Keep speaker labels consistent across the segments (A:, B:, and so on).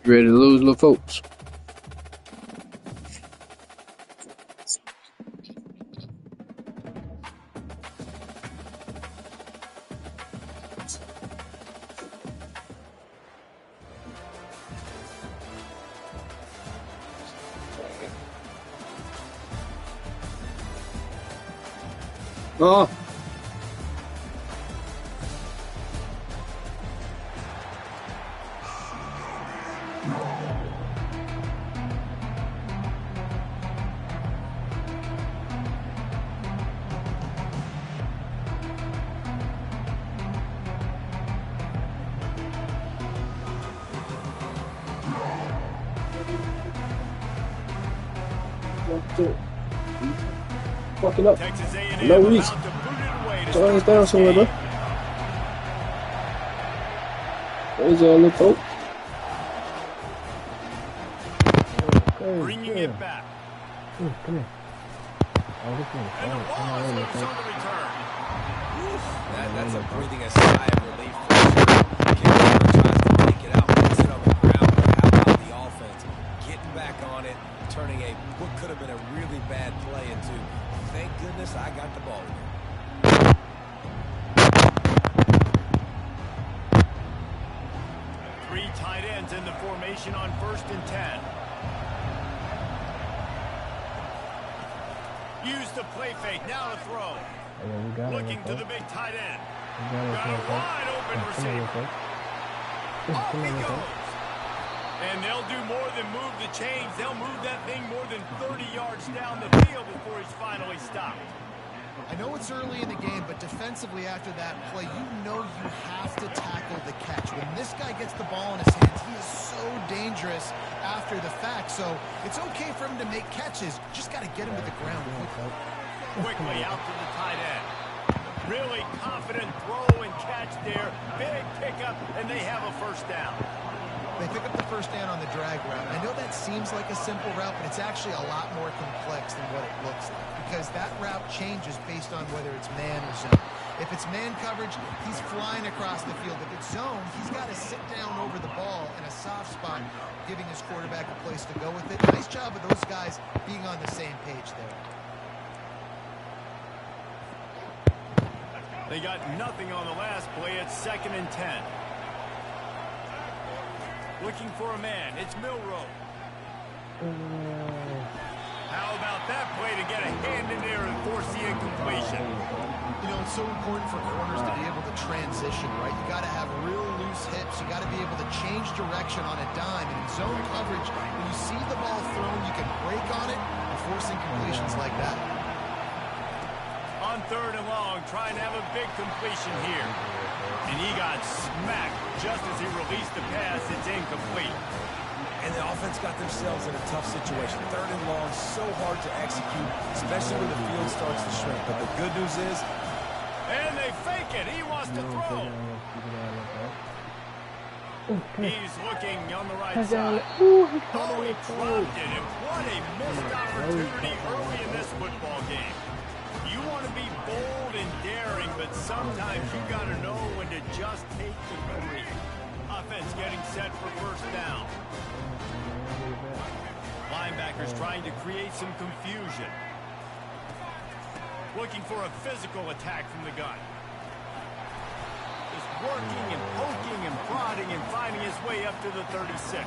A: You ready to lose, little folks? Oh. Fucking up. No reason. So he's down somewhere, bro. There's a little folk.
B: Bringing it back.
C: Come here.
B: And the ball is loose on the return.
D: That's a breathing a sigh of relief for sure. Kicker tries to make it out, puts it on the ground, but how about the offense getting back on it, turning what could have been a really bad play into, thank goodness I got the ball here.
B: Three tight ends in the formation on 1st and 10. Use the play fake, now to throw. Looking to the big tight end. Got a wide open receiver. Off he goes. And they'll do more than move the chains. They'll move that thing more than 30 yards down the field before he's finally stopped.
E: I know it's early in the game, but defensively after that play, you know you have to tackle the catch. When this guy gets the ball in his hands, he is so dangerous after the fact. So it's okay for him to make catches. Just got to get him to the ground
B: quickly out to the tight end. Really confident throw and catch there. Big pickup, and they have a first down.
E: They pick up the first down on the drag route. I know that seems like a simple route, but it's actually a lot more complex than what it looks like, because that route changes based on whether it's man or zone. If it's man coverage, he's flying across the field. If it's zone, he's got to sit down over the ball in a soft spot, giving his quarterback a place to go with it. Nice job of those guys being on the same page there.
B: They got nothing on the last play. It's 2nd and 10. Looking for a man. It's Milroe. How about that play to get a hand in there and force the incompletion?
E: You know, it's so important for corners to be able to transition, right? You got to have real loose hips. You got to be able to change direction on a dime. And in zone coverage, when you see the ball thrown, you can break on it and force incompletions like that.
B: On 3rd and long, trying to have a big completion here. And he got smacked just as he released the pass. It's incomplete.
D: And the offense got themselves in a tough situation. 3rd and long, so hard to execute, especially when the field starts to shrink. But the good news is...
B: And they fake it. He wants to throw. He's looking on the right side. Oh, he dropped it. And what a missed opportunity early in this football game. You want to be bold and daring, but sometimes you got to know when to just take the three. Offense getting set for first down. Linebackers trying to create some confusion. Looking for a physical attack from the gun. Just working and poking and prodding and finding his way up to the 36.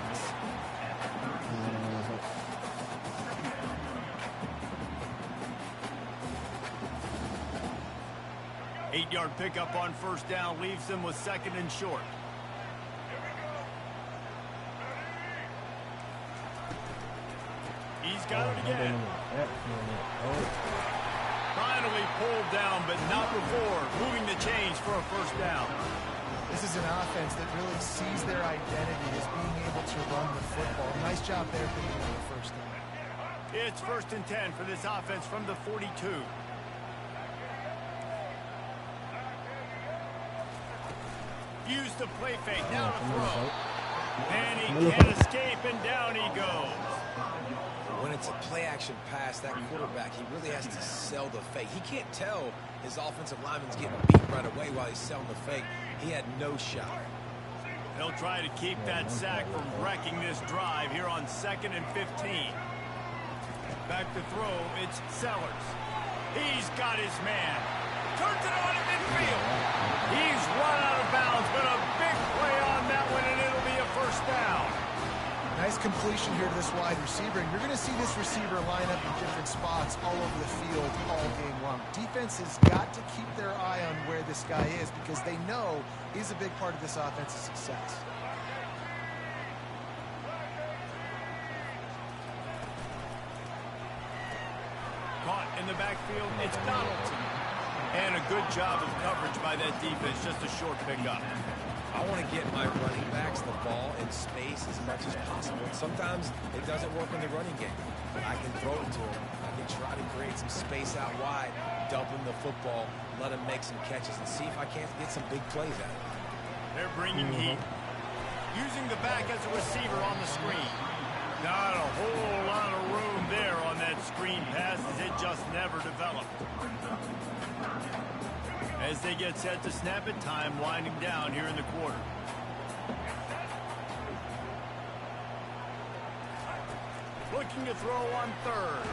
B: Eight-yard pickup on first down leaves them with 2nd and short. He's got it again. Finally pulled down, but not before. Moving the chains for a first down.
E: This is an offense that really sees their identity as being able to run the football. Nice job there for the first down.
B: It's 1st and 10 for this offense from the 42. Use the play fake, now to throw. And he can't escape, and down he goes.
D: When it's a play-action pass, that quarterback, he really has to sell the fake. He can't tell his offensive lineman's getting beat right away while he's selling the fake. He had no shot.
B: They'll try to keep that sack from wrecking this drive here on 2nd and 15. Back to throw, it's Sellers. He's got his man. Turns it on in midfield. He's run out of bounds, but a big play on that one, and it'll be a first down.
E: Nice completion here to this wide receiver, and you're going to see this receiver line up in different spots all over the field all game long. Defense has got to keep their eye on where this guy is because they know he's a big part of this offense's success.
B: Caught in the backfield, it's Donaldson. And a good job of coverage by that defense, just a short pickup.
D: I want to get my running backs the ball in space as much as possible. Sometimes it doesn't work in the running game. I can throw it to them. I can try to create some space out wide, dump him the football, let him make some catches, and see if I can't get some big plays out of it.
B: They're bringing heat. Using the back as a receiver on the screen. Not a whole lot of room there on that screen pass as it just never developed. As they get set to snap it, time winding down here in the quarter. Looking to throw on 3rd.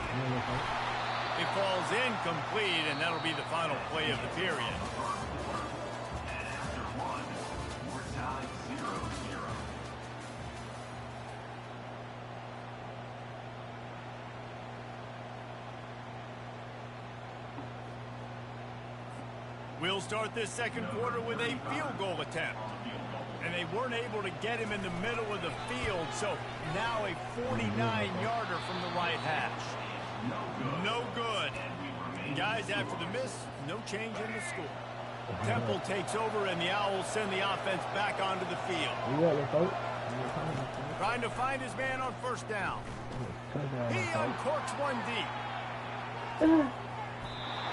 B: It falls incomplete, and that'll be the final play of the period. We'll start this second quarter with a field goal attempt. And they weren't able to get him in the middle of the field, so now a 49-yarder from the right hash. No good. Guys, after the miss, no change in the score. Temple takes over, and the Owls send the offense back onto the field. Trying to find his man on first down. He uncorks one deep.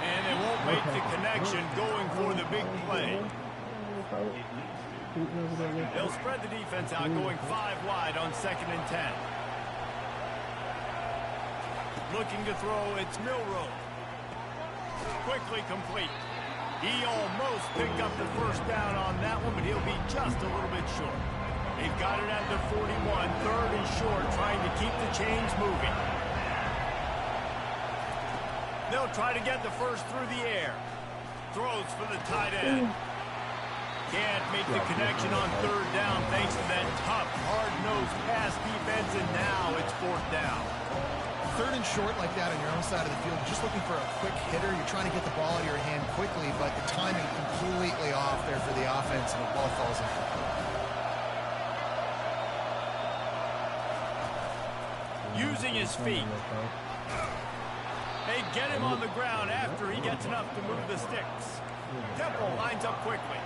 B: And they won't make the connection, going for the big play. They'll spread the defense out, going 5 wide on 2nd and 10. Looking to throw, it's Milroe. Quickly complete. He almost picked up the first down on that one, but he'll be just a little bit short. They've got it at the 41, 3rd and short, trying to keep the chains moving. They'll try to get the first through the air. Throws for the tight end. Can't make the connection on 3rd down thanks to that tough, hard-nosed pass defense, and now it's 4th down.
E: 3rd and short like that on your own side of the field, you're just looking for a quick hitter. You're trying to get the ball out of your hand quickly, but the timing completely off there for the offense, and the ball falls incomplete.
B: Using his feet. They get him on the ground after he gets enough to move the sticks. Temple lines up quickly.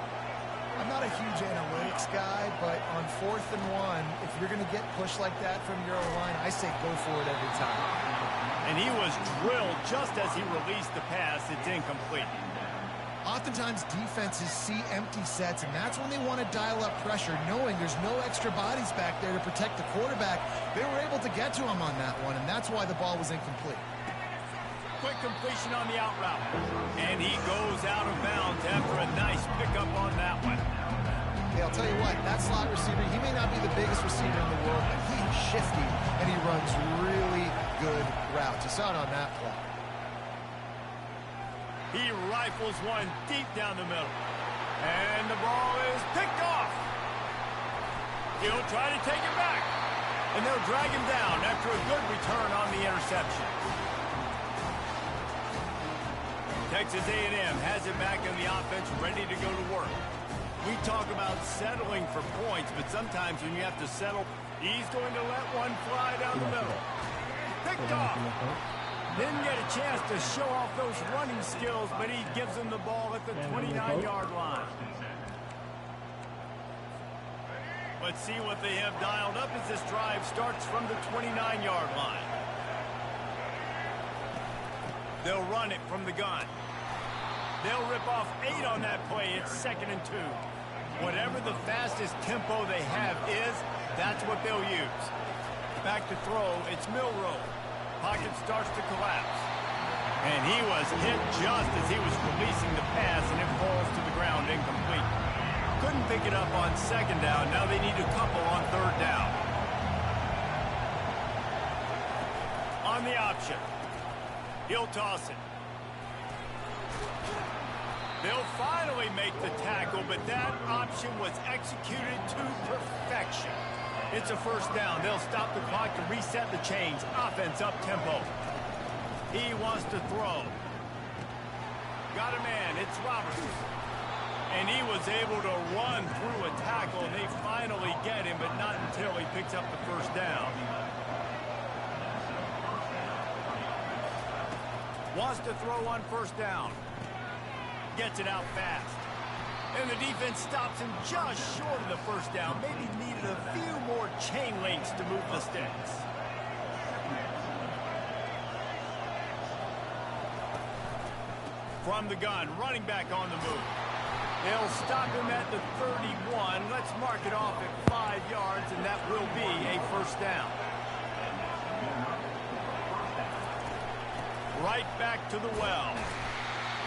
E: I'm not a huge analytics guy, but on 4th and 1, if you're going to get pushed like that from your own line, I say go for it every time.
B: And he was drilled just as he released the pass. It's incomplete.
E: Oftentimes, defenses see empty sets, and that's when they want to dial up pressure, knowing there's no extra bodies back there to protect the quarterback. They were able to get to him on that one, and that's why the ball was incomplete.
B: Quick completion on the out route. And he goes out of bounds after a nice pickup on that one.
E: Hey, I'll tell you what, that slot receiver, he may not be the biggest receiver in the world, but he's shifty, and he runs really good routes. You saw it on that play.
B: He rifles one deep down the middle. And the ball is picked off. He'll try to take it back. And they'll drag him down after a good return on the interception. Texas A&M has it back in the offense, ready to go to work. We talk about settling for points, but sometimes when you have to settle, he's going to let one fly down the middle. Picked off. Didn't get a chance to show off those running skills, but he gives him the ball at the 29-yard line. Let's see what they have dialed up as this drive starts from the 29-yard line. They'll run it from the gun. They'll rip off 8 on that play. It's 2nd and 2. Whatever the fastest tempo they have is, that's what they'll use. Back to throw, it's Milroe. Pocket starts to collapse. And he was hit just as he was releasing the pass, and it falls to the ground incomplete. couldn't pick it up on second down. Now they need a couple on third down. On the option. He'll toss it. They'll finally make the tackle, but that option was executed to perfection. It's a first down. They'll stop the clock to reset the chains. Offense up tempo. He wants to throw. Got a man. It's Roberts. And he was able to run through a tackle, and they finally get him, but not until he picks up the first down. Wants to throw on first down. Gets it out fast. And the defense stops him just short of the first down. Maybe needed a few more chain links to move the sticks. From the gun, running back on the move. They'll stop him at the 31. Let's mark it off at 5 yards, and that will be a first down. Right back to the well.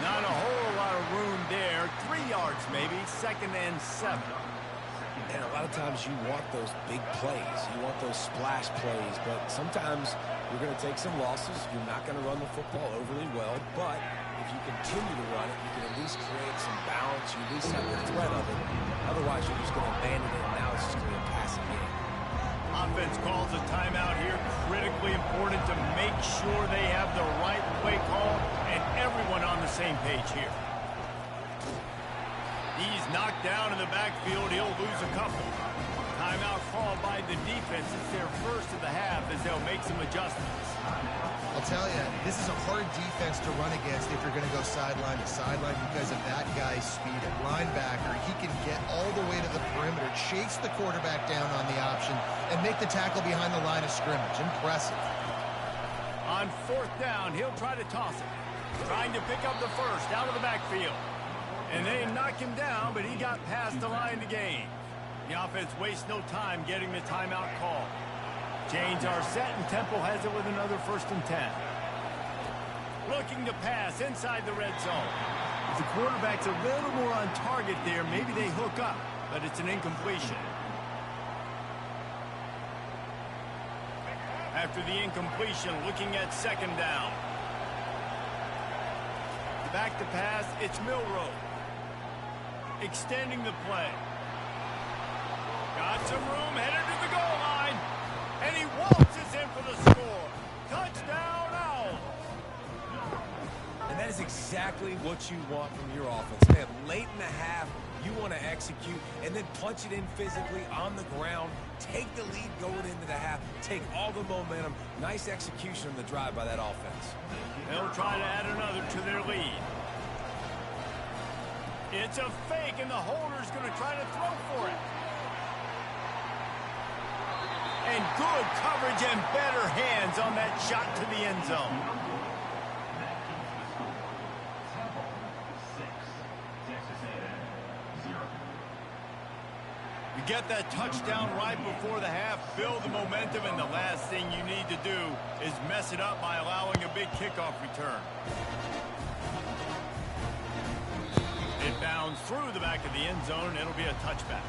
B: Not a whole lot of room there. 3 yards maybe, 2nd and 7.
D: And a lot of times you want those big plays. You want those splash plays. But sometimes you're going to take some losses. You're not going to run the football overly well. But if you continue to run it, you can at least create some balance. You at least have the threat of it. Otherwise, you're just going to abandon it. And now it's just going to be a passing game.
B: Offense calls a timeout here. Critically important to make sure they have the right play call and everyone on the same page here. He's knocked down in the backfield. He'll lose a couple. Timeout called by the defense. It's their first of the half as they'll make some adjustments.
E: I'll tell you, this is a hard defense to run against if you're going to go sideline to sideline because of that guy's speed at linebacker. He can get all the way to the perimeter, chase the quarterback down on the option, and make the tackle behind the line of scrimmage. Impressive.
B: On fourth down, he'll try to toss it. Trying to pick up the first out of the backfield. And they knock him down, but he got past the line to gain. The offense wastes no time getting the timeout call. Chains are set, and Temple has it with another 1st and 10. Looking to pass inside the red zone. If the quarterback's a little more on target there, maybe they hook up, but it's an incompletion. After the incompletion, looking at 2nd down. Back to pass, it's Milroe. Extending the play. Got some room, headed to the goal line. And he waltzes in for the score. Touchdown, Owls.
D: And that is exactly what you want from your offense. Man, late in the half, you want to execute and then punch it in physically on the ground. Take the lead going into the half. Take all the momentum. Nice execution on the drive by that offense.
B: They'll try to add another to their lead. It's a fake, and the holder's going to try to throw for it. And good coverage and better hands on that shot to the end zone. You get that touchdown right before the half, build the momentum, and the last thing you need to do is mess it up by allowing a big kickoff return. It bounds through the back of the end zone, and it'll be a touchback.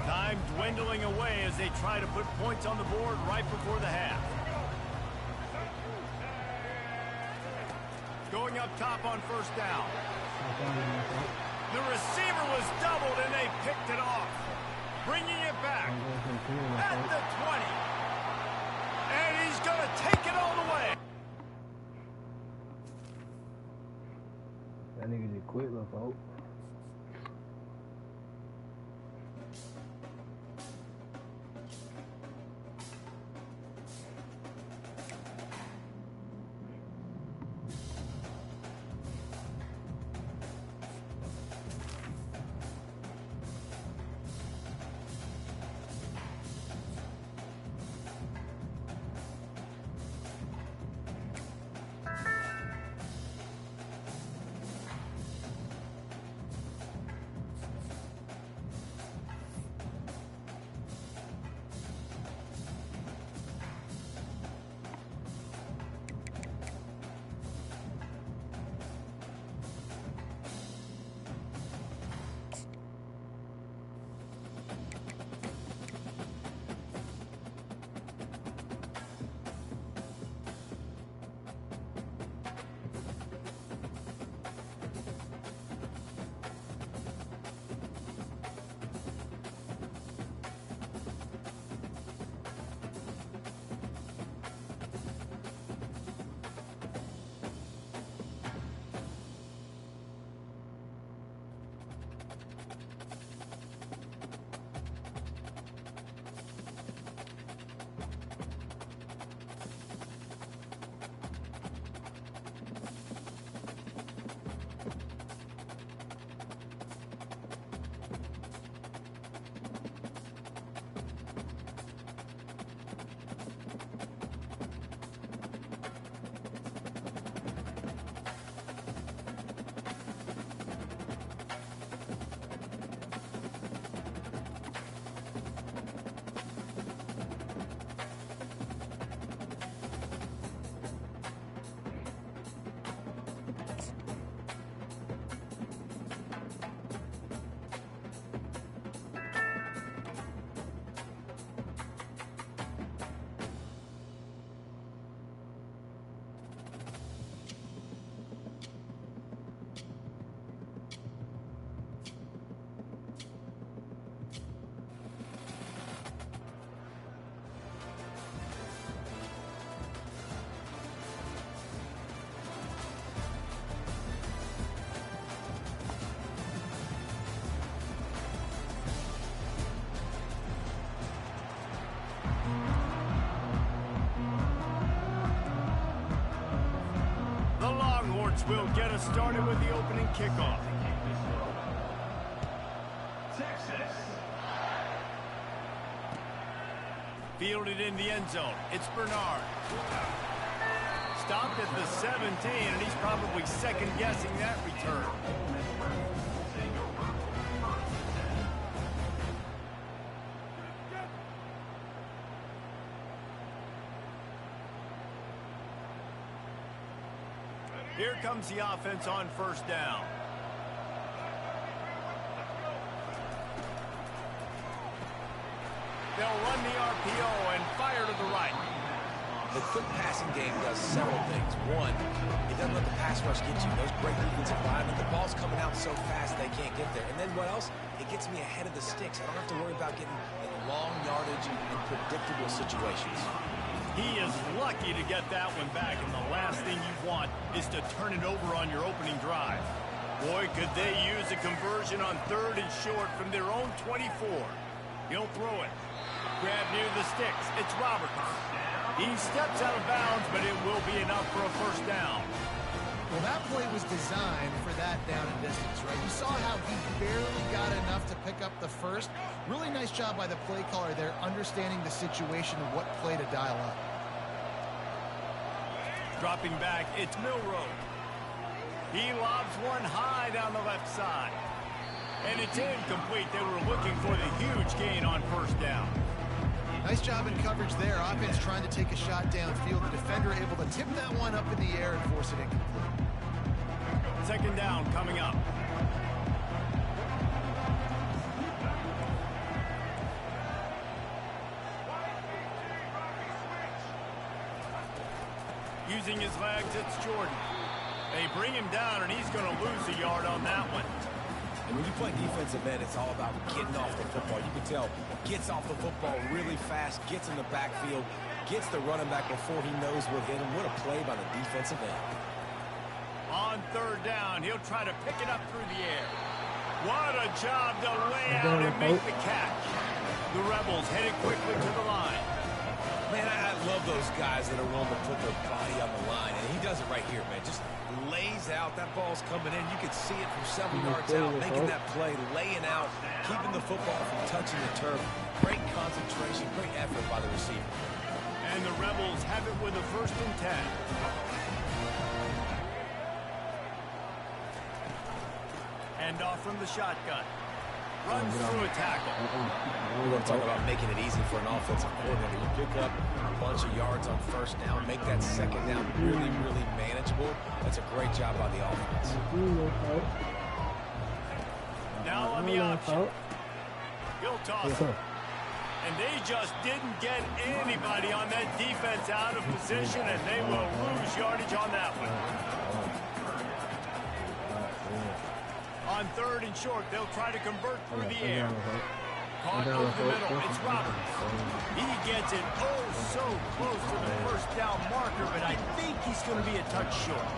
B: Time dwindling away as they try to put points on the board right before the half. Going up top on 1st down. The receiver was doubled, and they picked it off. Bringing it back at the 20. And he's going to take it all the way.
A: That nigga just quit, little folks.
B: will get us started with the opening kickoff. Fielded in the end zone. It's Bernard. Stopped at the 17, and he's probably second-guessing that return. Here comes the offense on first down. They'll run the RPO and fire to the right.
D: The quick passing game does several things. One, it doesn't let the pass rush get you. Those great defensive linemen, the ball's coming out so fast they can't get there. And then what else? It gets me ahead of the sticks. I don't have to worry about getting in long yardage and predictable situations.
B: He is lucky to get that one back, and the last thing you want is to turn it over on your opening drive. Boy, could they use a conversion on 3rd and short from their own 24. He'll throw it. Grab near the sticks. It's Roberts. He steps out of bounds, but it will be enough for a first down.
E: Well, that play was designed for that down and distance, right? You saw how he barely got enough to pick up the first. Really nice job by the play caller there, understanding the situation and what play to dial up.
B: Dropping back, it's Milroe. He lobs one high down the left side. And it's incomplete. They were looking for the huge gain on first down.
E: Nice job in coverage there. Offense trying to take a shot downfield. The defender able to tip that one up in the air and force it incomplete.
B: Second down coming up. Using his legs, it's Jordan. They bring him down, and he's going to lose a yard on that one.
D: And when you play defensive end, it's all about getting off the football. You can tell, gets off the football really fast, gets in the backfield, gets the running back before he knows what hit him. What a play by the defensive end.
B: On 3rd down, he'll try to pick it up through the air. What a job to lay out and make the catch. The Rebels headed quickly to the line.
D: Man, I love those guys that are willing to put their body on the line, and he does it right here, man. Just lays out. That ball's coming in. You can see it from several yards out, making that play, laying out, keeping the football from touching the turf. Great concentration, great effort by the receiver.
B: And the Rebels have it with a 1st and 10. Hand off from the shotgun. Runs through a tackle.
D: We're going to talk about making it easy for an offensive coordinator. You pick up a bunch of yards on first down, make that second down really, really manageable. That's a great job by the offense.
B: Now on the option. He'll toss it. And they just didn't get anybody on that defense out of position, and they will lose yardage on that one. On 3rd and short, they'll try to convert through the air. Caught over the middle. It's Roberts. He gets it so close to the first down marker, but I think he's going to be a touch short.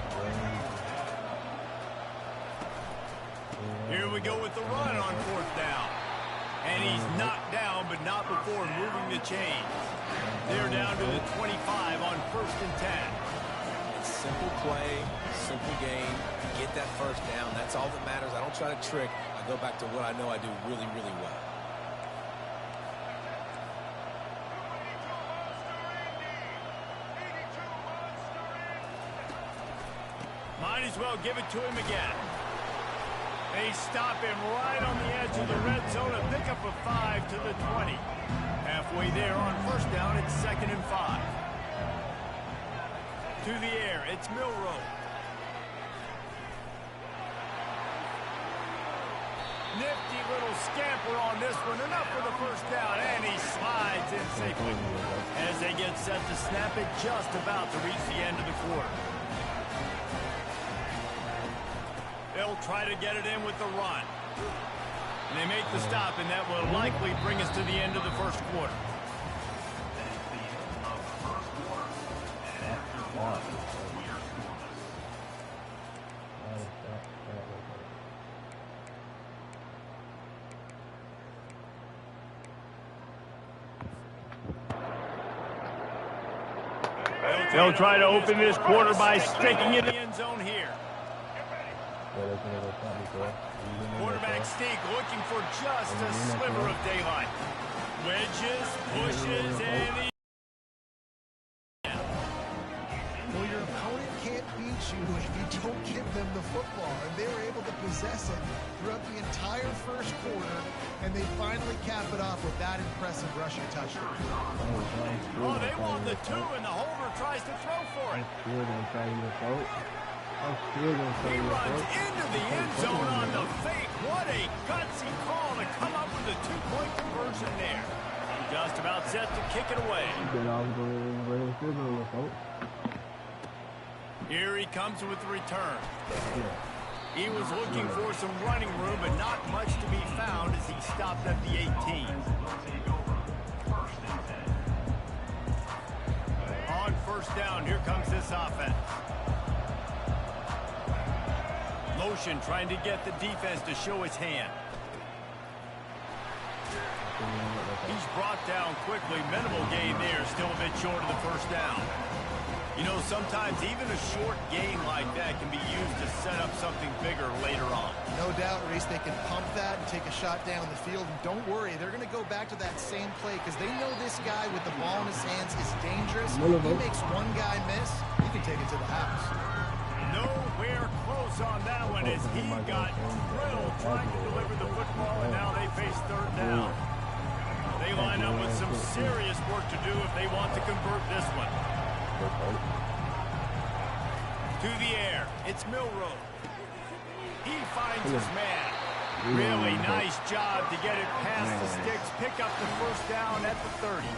B: Here we go with the run on 4th down. And he's knocked down, but not before moving the chains. They're down to the 25 on 1st and 10.
D: It's simple play, simple game. Get that first down. That's all that matters. I don't try to trick. I go back to what I know I do really, really well.
B: Might as well give it to him again. They stop him right on the edge of the red zone and pick up a 5 to the 20. Halfway there on first down, it's 2nd and 5. To the air, it's Milroe. Nifty little scamper on this one. Enough for the first down, and he slides in safely. As they get set to snap it, just about to reach the end of the quarter. They'll try to get it in with the run. And they make the stop, and that will likely bring us to the end of the first quarter. They'll try to open this quarter by sticking it in the end zone here. Quarterback sneak looking for just a sliver of daylight. Wedges, pushes, and he...
E: Well, your opponent can't beat you if you don't give them the football. And they were able to possess it throughout the entire first quarter, and they finally cap it off with that impressive rushing touchdown.
B: Oh, they want the 2, and the holder tries to throw for it. He runs into the end zone on the fake. What a gutsy call to come up with a 2-point conversion there. Just about set to kick it away. Here he comes with the return. He was looking for some running room, but not much to be found as he stopped at the 18. On first down, here comes this offense. Motion trying to get the defense to show his hand. He's brought down quickly. Minimal gain there, still a bit short of the first down. You know, sometimes even a short gain like that can be used to set up something bigger later on.
E: No doubt, Reese, they can pump that and take a shot down the field. And don't worry, they're going to go back to that same play because they know this guy with the ball in his hands is dangerous. If he makes one guy miss, he can take it to the house.
B: Nowhere close on that one as he got drilled trying to deliver the football, and now they face third down. They line up with some serious work to do if they want to convert this one. To the air, it's Milroe. He finds his man. Really nice job to get it past the sticks, pick up the first down at the 30.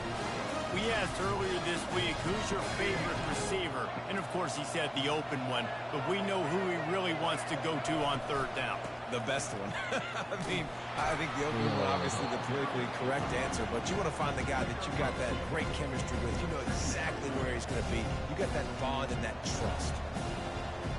B: We asked earlier this week, who's your favorite receiver? And of course he said the open one, but we know who he really wants to go to on third down.
D: The best one. I mean, I think the open one, obviously the politically correct answer, but you want to find the guy that you got that great chemistry with. You know exactly where he's going to be. You got that bond and that trust.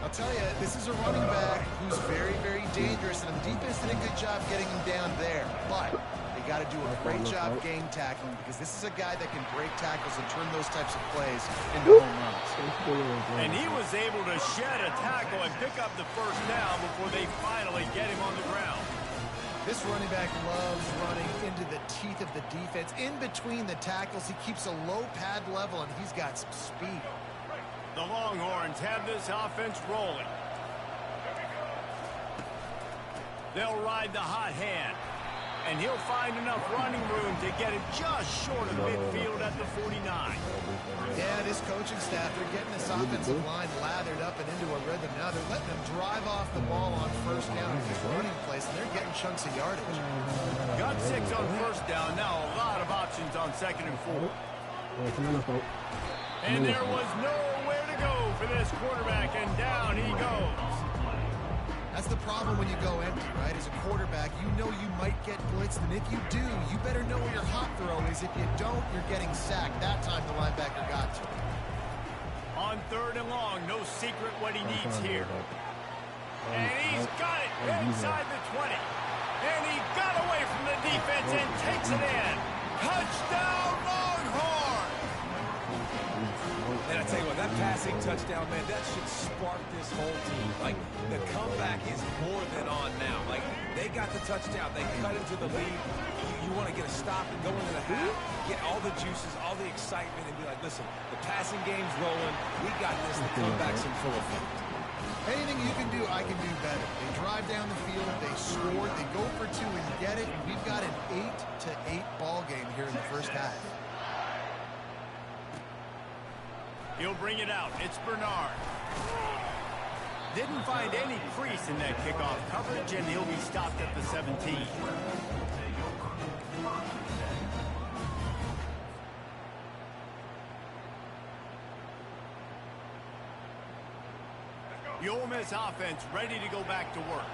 E: I'll tell you, this is a running back who's very, very dangerous, and the defense did a good job getting him down there. But they got to do a great job game tackling because this is a guy that can break tackles and turn those types of plays into home runs.
B: And he was able to shed a tackle and pick up the first down before they finally get him on the ground.
E: This running back loves running into the teeth of the defense. In between the tackles, he keeps a low pad level, and he's got some speed.
B: The Longhorns have this offense rolling. They'll ride the hot hand. And he'll find enough running room to get it just short of midfield at the 49.
E: Yeah, this coaching staff, they're getting this offensive line lathered up and into a rhythm. Now they're letting them drive off the ball on first down in this running place, and they're getting chunks of yardage.
B: Got 6 on first down. Now a lot of options on second and 4. And there was nowhere to go for this quarterback, and down he goes.
E: That's the problem when you go empty, right? As a quarterback, you know you might get blitzed, and if you do, you better know where your hot throw is. If you don't, you're getting sacked. That time the linebacker got to him.
B: On third and long, no secret what he needs here. And he's got it inside the 20. And he got away from the defense and takes it in. Touchdown, Longhorns!
D: And I tell you what, that passing touchdown, man, that should spark this whole team. Like, the comeback is more than on now. Like, they got the touchdown. They cut into the lead. You want to get a stop and go into the half, get all the juices, all the excitement, and be like, listen, the passing game's rolling. We got this. The comeback's in full effect.
E: Anything you can do, I can do better. They drive down the field, they score, they go for 2 and get it. And we've got an 8-8 ball game here in the first half.
B: He'll bring it out. It's Bernard. Didn't find any crease in that kickoff coverage, and he'll be stopped at the 17. The Ole Miss offense ready to go back to work.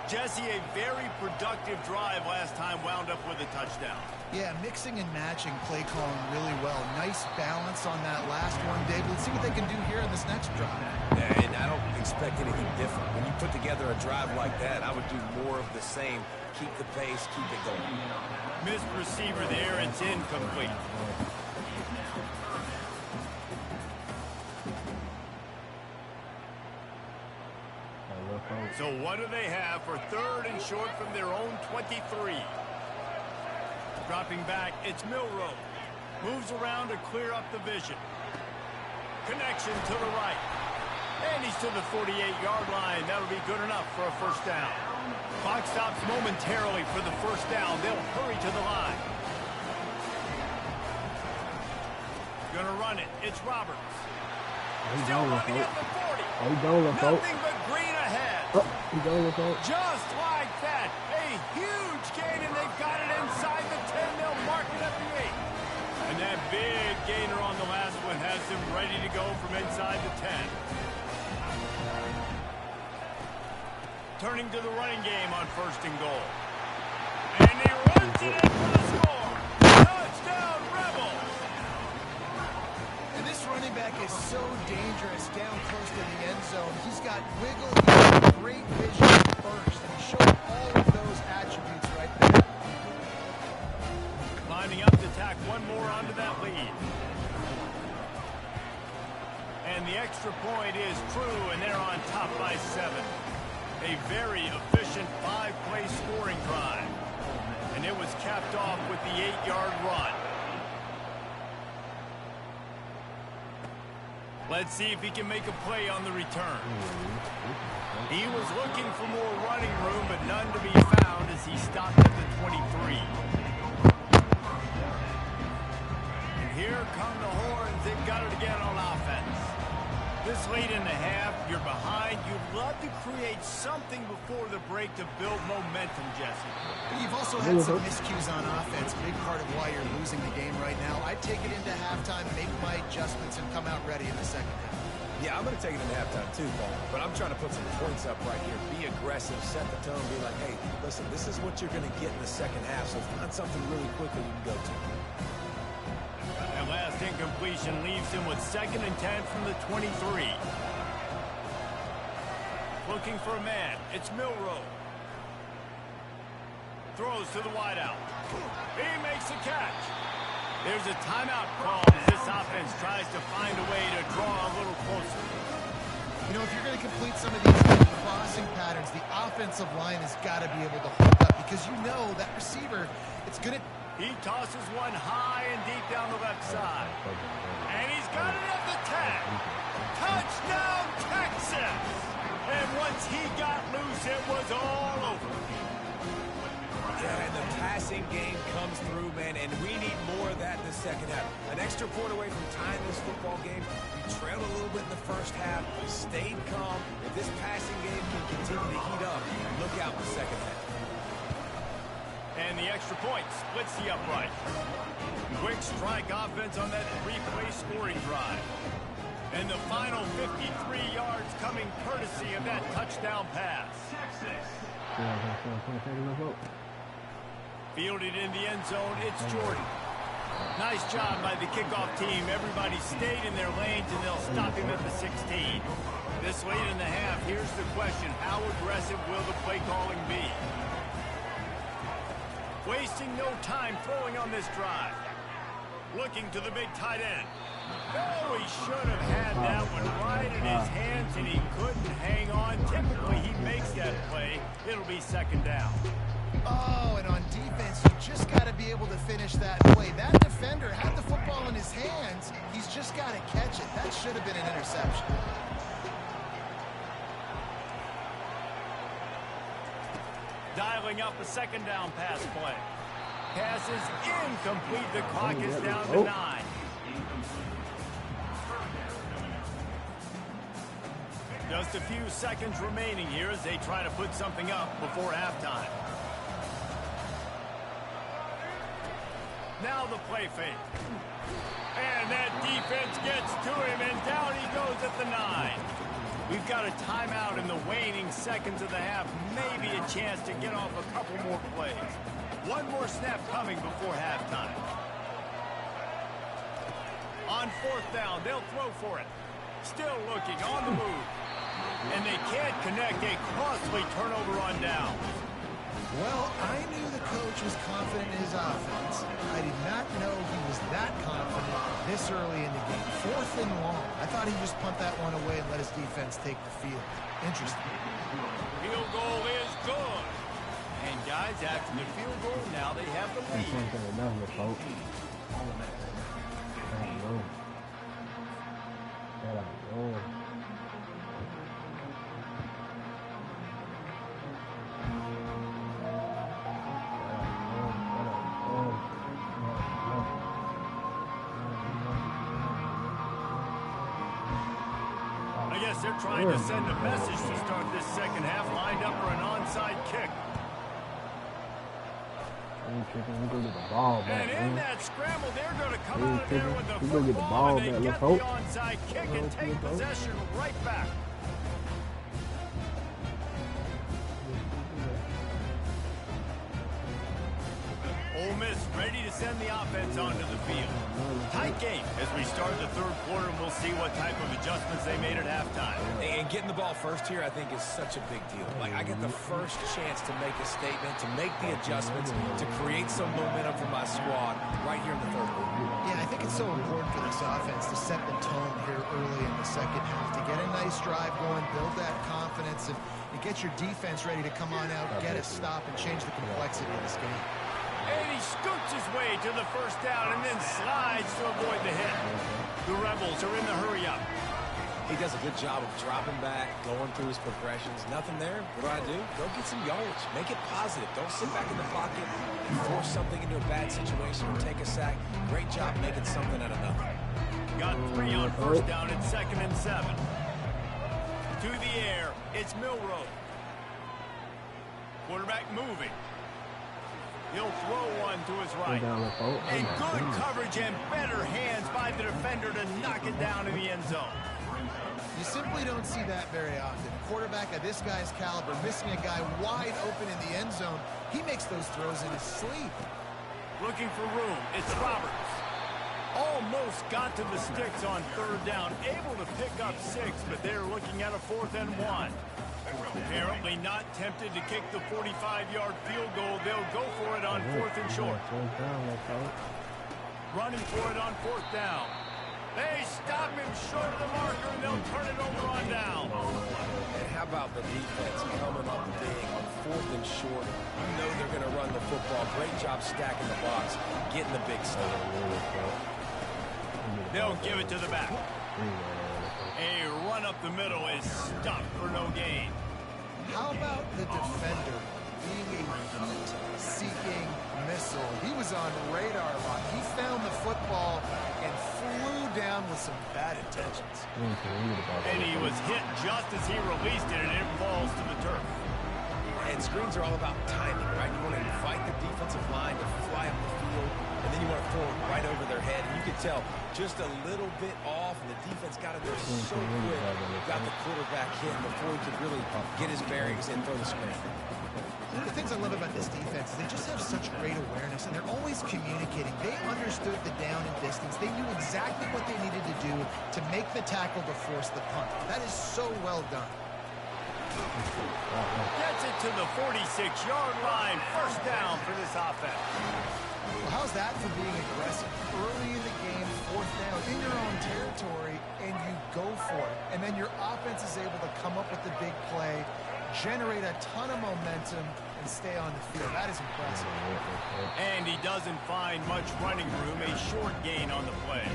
B: Jesse, a very productive drive last time, wound up with a touchdown.
E: Yeah, mixing and matching play calling really well. Nice balance on that last one, Dave. Let's see what they can do here in this next drive.
D: Yeah, and I don't expect anything different. When you put together a drive like that, I would do more of the same. Keep the pace, keep it going.
B: Missed receiver there, it's incomplete. So what do they have for 3rd and short from their own 23? Dropping back, it's Milrow. Moves around to clear up the vision. Connection to the right. And he's to the 48-yard line. That'll be good enough for a first down. Clock stops momentarily for the first down. They'll hurry to the line. Gonna run it. It's Roberts. Still running at the 40. Nothing but green ahead. Just like that. A huge gain, and they've got it inside the 10. They'll mark it at the 8. And that big gainer on the last one has him ready to go from inside the 10. Turning to the running game on 1st and goal. And he runs it in for the score. Touchdown, Rebels!
E: And this running back is so dangerous down close to the end zone. He's got wiggle, he's got great vision first, and he showed all of those attributes right there.
B: Lining up to tack one more onto that lead. And the extra point is true, and they're on top by 7. A very efficient 5-play scoring drive. And it was capped off with the 8-yard run. Let's see if he can make a play on the return. He was looking for more running room, but none to be found as he stopped at the 23. And here come the horns. They've got it again on offense. This late in the half, you're behind. You'd love to create something before the break to build momentum, Jesse.
E: You've also had some miscues on offense, big part of why you're losing the game right now. I'd take it into halftime, make my adjustments, and come out ready in the second half.
D: Yeah, I'm going to take it into halftime too, Paul. But I'm trying to put some points up right here. Be aggressive, set the tone, be like, hey, listen, this is what you're going to get in the second half, so find something really quickly you can go to.
B: That last incompletion leaves him with 2nd and 10 from the 23. Looking for a man. It's Milrow. Throws to the wideout. He makes a catch. There's a timeout call as this offense tries to find a way to draw a little closer.
E: You know, if you're going to complete some of these crossing patterns, the offensive line has got to be able to hold up because you know that receiver, it's going to...
B: He tosses one high and deep down the left side. And he's got it at the 10. Touchdown, Texas! And once he got loose, it was all over.
D: Yeah, and the passing game comes through, man, and we need more of that in the second half. An extra point away from tying this football game. We trailed a little bit in the first half, stayed calm. If this passing game can continue to heat up, look out in the second half.
B: And the extra point splits the upright. Quick strike offense on that 3-play scoring drive. And the final 53 yards coming courtesy of that touchdown pass. Fielded in the end zone, it's Jordan. Nice job by the kickoff team. Everybody stayed in their lanes, and they'll stop him at the 16. This late in the half, here's the question. How aggressive will the play calling be? Wasting no time throwing on this drive. Looking to the big tight end. Oh, he should have had that one right in his hands, and he couldn't hang on. Typically, he makes that play. It'll be 2nd down.
E: Oh, and on defense, you just got to be able to finish that play. That defender had the football in his hands. He's just got to catch it. That should have been an interception.
B: Dialing up a 2nd down pass play. Pass is incomplete. The clock is down to 9. Just a few seconds remaining here as they try to put something up before halftime. Now the play fake. And that defense gets to him, and down he goes at the 9. We've got a timeout in the waning seconds of the half. Maybe a chance to get off a couple more plays. One more snap coming before halftime. On 4th down, they'll throw for it. Still looking, on the move. And they can't connect. A costly turnover on down.
E: Well, I knew the coach was confident in his offense. I did not know he was that confident this early in the game. 4th and long. I thought he'd just punt that one away and let his defense take the field. Interesting.
B: Field goal is good. And guys, after the field goal, now they have the lead. I guess they're trying to send a message to start this second half, lined up for an onside kick. And in that scramble, they're going to come out of there with the football, and they get the onside kick and take possession right back. Ole Miss ready to send the offense onto the field. Tight game as we start the third quarter, and we'll see what type of adjustments they made at halftime.
D: And getting the ball first here, I think, is such a big deal. Like, I get the first chance to make a statement, to make the adjustments, to create some momentum for my squad right here in the third quarter.
E: Yeah, I think it's so important for this offense to set the tone here early in the second half, to get a nice drive going, build that confidence, and get your defense ready to come on out, get a stop, and change the complexity of this game.
B: And he scoots his way to the first down and then slides to avoid the hit. The Rebels are in the hurry-up.
D: He does a good job of dropping back, going through his progressions. Nothing there. What do? Go get some yardage. Make it positive. Don't sit back in the pocket and force something into a bad situation or take a sack. Great job making something out of nothing.
B: Got 3 on first down and 2nd and 7. To the air, it's Milroe. Quarterback moving. He'll throw one to his right. And good coverage and better hands by the defender to knock it down in the end zone.
E: You simply don't see that very often. A quarterback of this guy's caliber missing a guy wide open in the end zone. He makes those throws in his sleep.
B: Looking for room. It's Roberts. Almost got to the sticks on 3rd down. Able to pick up 6, but they're looking at a 4th and 1. Apparently not tempted to kick the 45-yard field goal. They'll go for it on 4th and short. Running for it on 4th down. They stop him short of the marker, and they'll turn it over on down.
D: And how about the defense coming up big on 4th and short? You know they're going to run the football. Great job stacking the box, getting the big stop.
B: They'll give it to the back. A run up the middle is stopped for no gain.
E: How about the defender being a heat-seeking missile? He was on radar lock. He found the football and flew down with some bad intentions.
B: And he was hit just as he released it, and it falls to the turf.
D: And screens are all about timing, right? You want to invite the defensive line to fly up the field, and then you want to throw it right over their head. And you can tell just a little bit off, and the defense got in there so quick, got the quarterback hit before he could really get his bearings and throw the screen.
E: One of the things I love about this defense is they just have such great awareness, and they're always communicating. They understood the down and distance. They knew exactly what they needed to do to make the tackle to force the punt. That is so well done.
B: Gets it to the 46-yard line. 1st down for this offense.
E: Well, how's that for being aggressive? Early in the game, 4th down, in your own territory, and you go for it. And then your offense is able to come up with the big play, generate a ton of momentum, and stay on the field. That is impressive.
B: And he doesn't find much running room. A short gain on the play.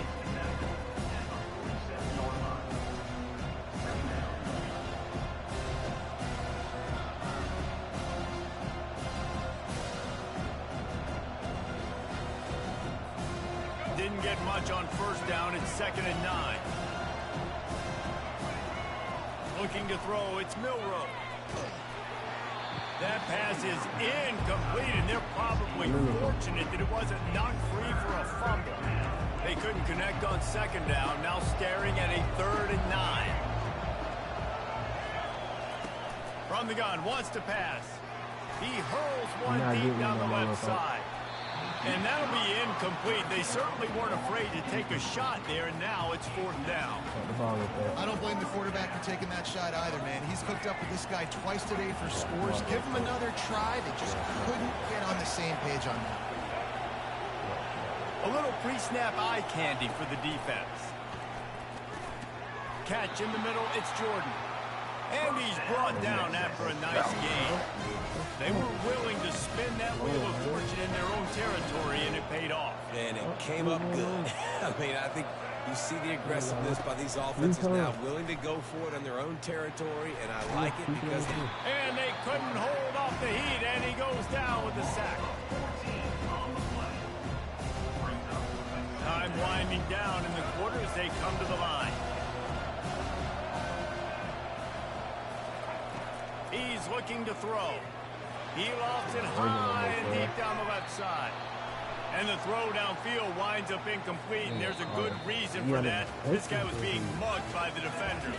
B: Didn't get much on 1st down. It's 2nd and 9. Looking to throw. It's Milroe. That pass is incomplete, and they're probably fortunate that it wasn't knocked free for a fumble. They couldn't connect on 2nd down. Now staring at a 3rd and 9. From the gun, wants to pass. He hurls one deep down the left side. And that'll be incomplete. They certainly weren't afraid to take a shot there, and now it's 4th down.
E: I don't blame the quarterback for taking that shot either, man. He's hooked up with this guy twice today for scores. Give him another try. They just couldn't get on the same page on that.
B: A little pre-snap eye candy for the defense. Catch in the middle, it's Jordan. And he's brought down after a nice gain. They were willing to spin that wheel of fortune in their own territory, and it paid off.
D: And it came up good. I mean, I think you see the aggressiveness by these offenses now, willing to go for it in their own territory, and I like it because
B: And they couldn't hold off the heat, and he goes down with the sack. Time winding down in the quarter as they come to the line. He's looking to throw. He lofts it high and deep down the left side. And the throw downfield winds up incomplete, and there's a good reason for that. This guy was being mugged by the defender.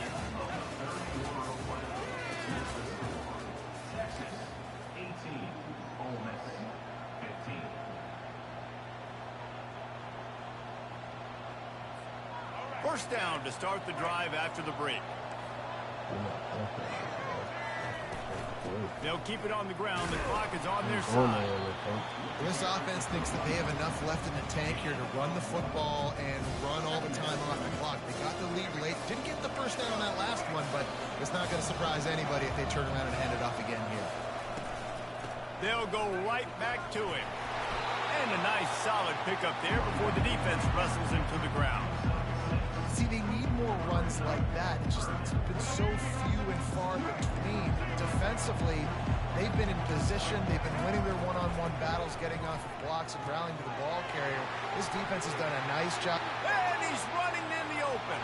B: First down to start the drive after the break. They'll keep it on the ground. The clock is on their side.
E: This offense thinks that they have enough left in the tank here to run the football and run all the time off the clock. They got the lead late. Didn't get the first down on that last one, but it's not going to surprise anybody if they turn around and hand it off again here.
B: They'll go right back to him. And a nice solid pickup there before the defense wrestles him to the ground.
E: See, they need more runs like that. It's been so few and far between. Defensively, they've been in position. They've been winning their one-on-one battles, getting off of blocks and rallying to the ball carrier. This defense has done a nice job.
B: And he's running in the open.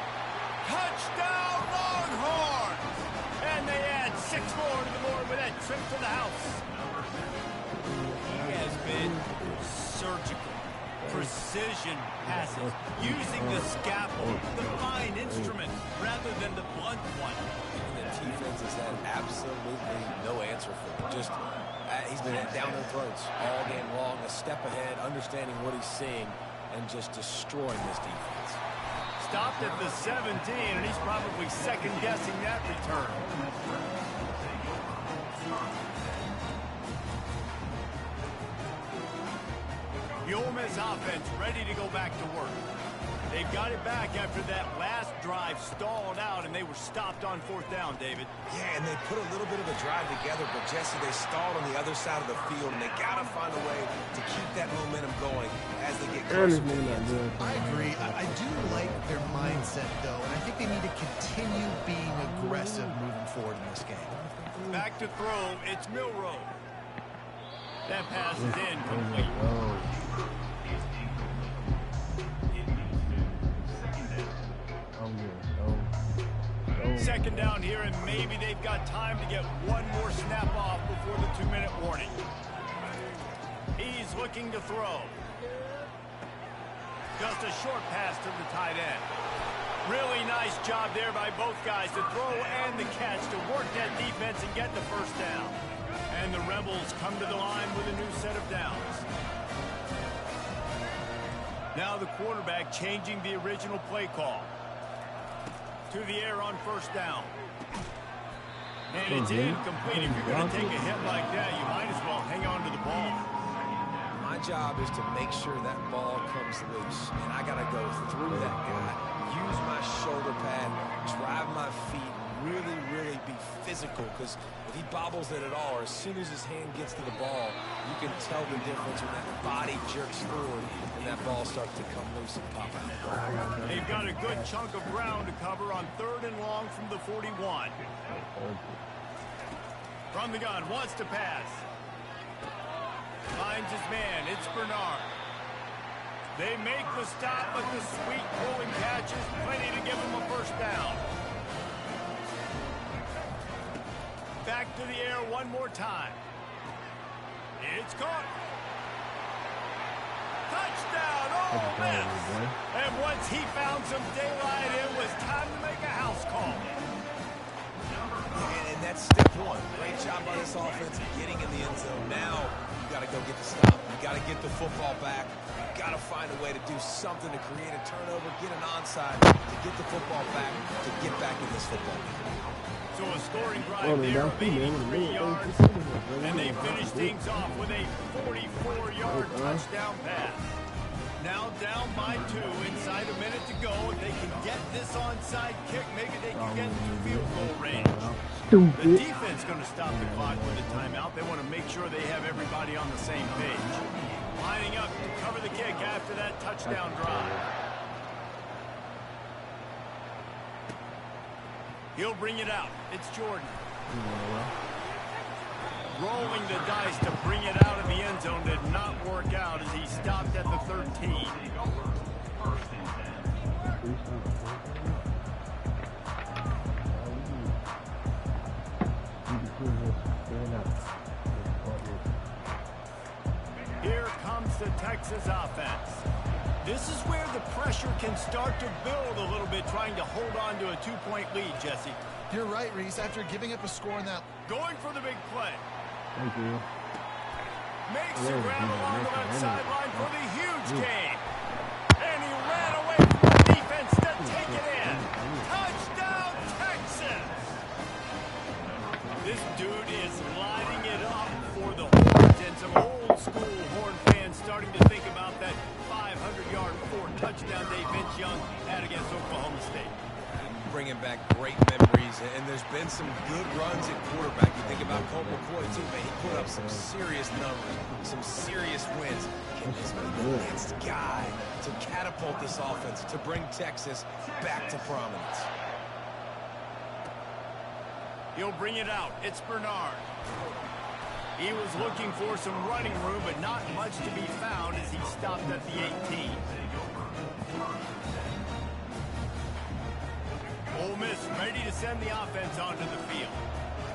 B: Touchdown, Longhorns! And they add 6 more to the board with that trip to the house. He has been surgical. Precision passes, using the scalpel, the fine instrument, rather than the blunt one.
D: the defense has had absolutely no answer for him. Just, he's been down their throats all game long, a step ahead, understanding what he's seeing, and just destroying this defense.
B: Stopped at the 17, and he's probably second-guessing that return. The Ole Miss offense ready to go back to work. They've got it back after that last drive stalled out, and they were stopped on 4th down, David.
D: Yeah, and they put a little bit of a drive together, but Jesse, they stalled on the other side of the field, and they got to find a way to keep that momentum going as they get closer to the end zone.
E: I agree. I do like their mindset, though, and I think they need to continue being aggressive moving forward in this game.
B: Back to throw, it's Milroe. That pass is incomplete. Second down here, and maybe they've got time to get one more snap off before the 2-minute warning. He's looking to throw. Just a short pass to the tight end. Really nice job there by both guys, the throw and the catch, to work that defense and get the first down. And the Rebels come to the line with a new set of downs. Now the quarterback changing the original play call. To the air on first down. And it's incomplete. If you're going to take a hit like that, you might as well hang on to the ball.
D: My job is to make sure that ball comes loose, and I got to go through that guy, use my shoulder pad, drive my feet, really be physical, because if he bobbles it at all, or as soon as his hand gets to the ball, you can tell the difference when that body jerks forward and that ball starts to come loose and pop out.
B: They've got a good chunk of ground to cover on 3rd and long from the 41. From the gun, wants to pass. Finds his man, it's Bernard. They make the stop, but the sweet pulling catch is plenty to give him a first down. Back to the air one more time. It's caught. Touchdown, Ole Miss. And once he found some daylight, it was time to make a house call.
D: And that's step one. Great job by this offense getting in the end zone. Now you got to go get the stop. You got to get the football back. You got to find a way to do something to create a turnover, get an onside, to get the football back, to get back in this football game.
B: So a scoring drive there of 83 yards, and they finish things off with a 44-yard touchdown pass. Now down by 2 inside a minute to go. If they can get this onside kick, maybe they can get into field goal range. The defense going to stop the clock with a timeout. They want to make sure they have everybody on the same page. Lining up to cover the kick after that touchdown drive. He'll bring it out. It's Jordan. Rolling the dice to bring it out of the end zone did not work out as he stopped at the 13. Here comes the Texas offense. This is where the pressure can start to build a little bit, trying to hold on to a 2-point lead, Jesse.
E: You're right, Reese. After giving up a score in that...
B: Going for the big play.
A: Thank you.
B: Makes the grab along the left sideline for the huge gain. And he ran away from the defense to take it in. Touchdown, Texas! This dude is lighting it up for the Horns, and some old-school Horn fans starting to think about that 500-yard, 4-touchdown day Vince Young had against Oklahoma State.
D: Bringing back great memories, and there's been some good runs at quarterback. You think about Colt McCoy, too, man. He put up some serious numbers, some serious wins. Can this be the next guy to catapult this offense, to bring Texas back to prominence?
B: He'll bring it out. It's Bernard. He was looking for some running room, but not much to be found as he stopped at the 18. Ole Miss ready to send the offense onto the field.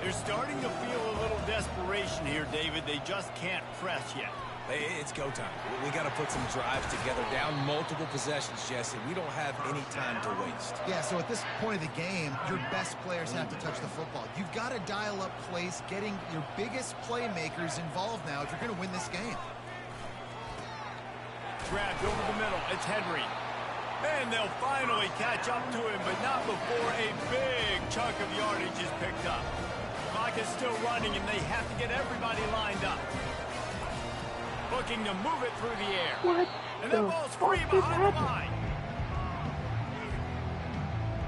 B: They're starting to feel a little desperation here, David. They just can't press yet.
D: Hey, it's go time. We got to put some drives together, down multiple possessions, Jesse. We don't have any time to waste.
E: Yeah, so at this point of the game, your best players have to touch the football. You've got to dial up plays, getting your biggest playmakers involved now if you're going to win this game.
B: Grabbed over the middle. It's Henry. And they'll finally catch up to him, but not before a big chunk of yardage is picked up. Clock is still running, and they have to get everybody lined up. Looking to move it through the air.
A: What?
B: And that ball's free behind the line.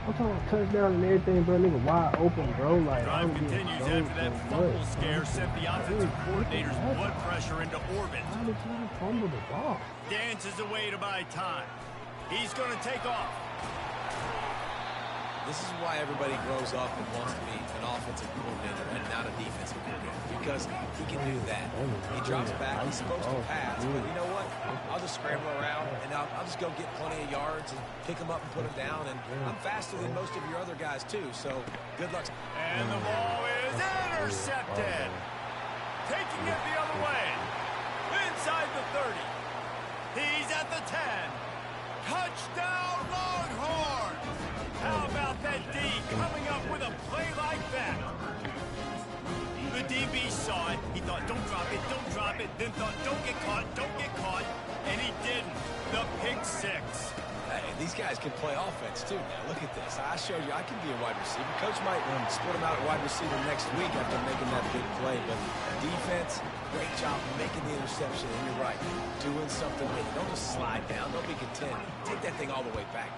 A: I'm talking about touchdown and everything, bro. Nigga wide open, bro. Like,
B: Drive continues after that fumble scare sent the offensive coordinator's blood pressure into orbit.
A: How did you fumble the ball?
B: Dances away to buy time. He's going to take off.
D: This is why everybody grows up and wants to be an offensive coordinator and not a defensive coordinator, because he can do that. He drops back, he's supposed to pass, but you know what? I'll just scramble around, and I'll just go get plenty of yards and pick them up and put them down, and I'm faster than most of your other guys, too, so good luck.
B: And the ball is intercepted. Taking it the other way. Inside the 30. He's at the 10. Touchdown, Longhorns! How about that D coming up with a play like that? The DB saw it. He thought, don't drop it, then thought, don't get caught, and he didn't. The pick six.
D: Hey, these guys can play offense, too, man. Look at this. I showed you I can be a wide receiver. Coach might split him out at wide receiver next week after making that big play, but defense, great job making the interception, and you're right, doing something with it. Don't just slide down. Don't be content. Take that thing all the way back.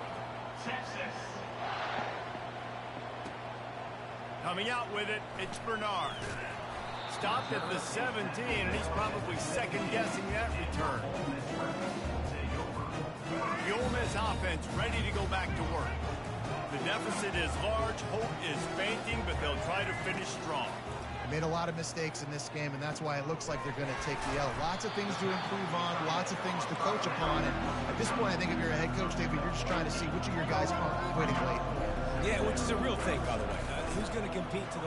B: Coming out with it, it's Bernard. Stopped at the 17, and he's probably second-guessing that return. The Ole Miss offense ready to go back to work. The deficit is large. Hope is fainting, but they'll try to finish strong.
E: They made a lot of mistakes in this game, and that's why it looks like they're going to take the L. Lots of things to improve on, lots of things to coach upon, and at this point, I think if you're a head coach, David, you're just trying to see which of your guys aren't quitting late.
D: Yeah, which is a real thing, by the way. Who's going to compete to the